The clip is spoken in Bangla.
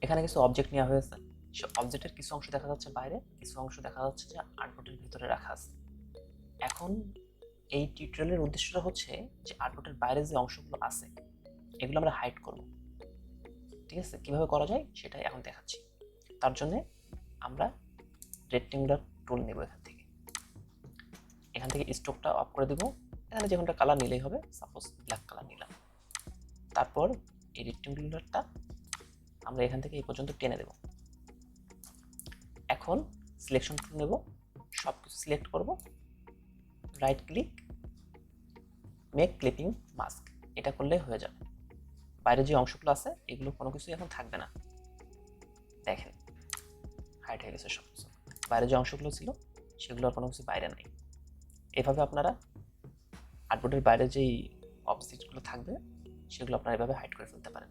এখানে কিছু অবজেক্ট নেওয়া হয়েছে, সে অবজেক্টের কিছু অংশ দেখা যাচ্ছে বাইরে, কিছু অংশ দেখা যাচ্ছে যে আর্টবোর্ডের ভিতরে রাখা আছে। এখন এই টিউটোরিয়ালের উদ্দেশ্যটা হচ্ছে যে আর্টবোর্ডের বাইরে যে অংশগুলো আছে এগুলো আমরা হাইড করব। ঠিক আছে, কিভাবে করা যায় সেটাই এখন দেখাচ্ছি। তার জন্য আমরা রেক্টেঙ্গুলার টুল নেব। এখান থেকে স্ট্রোকটা অফ করে দেব। এখানে যে কোনটা কালার নিলেই হবে, সাপোজ ব্ল্যাক কালার নিলাম। তারপর এই রেক্টেঙ্গুলারটা আমরা এখান থেকে এই পর্যন্ত টেনে দেব। এখন সিলেকশন টুল নেব, সব কিছু সিলেক্ট করব, right click, make clipping mask, এটা করলে হয়ে যাবে। বাইরে যে অংশগুলো আছে এগুলো কোনো কিছু এখন থাকবে না। দেখেন হাইড হয়ে গেছে সব কিছু, বাইরে যে অংশগুলো ছিল সেগুলো আর কোনো কিছু বাইরে নাই। এভাবে আপনারা আর্টবোর্ডের বাইরে যেই অবজেক্টগুলো থাকবে সেগুলো আপনারা এভাবে হাইড করে ফেলতে পারেন।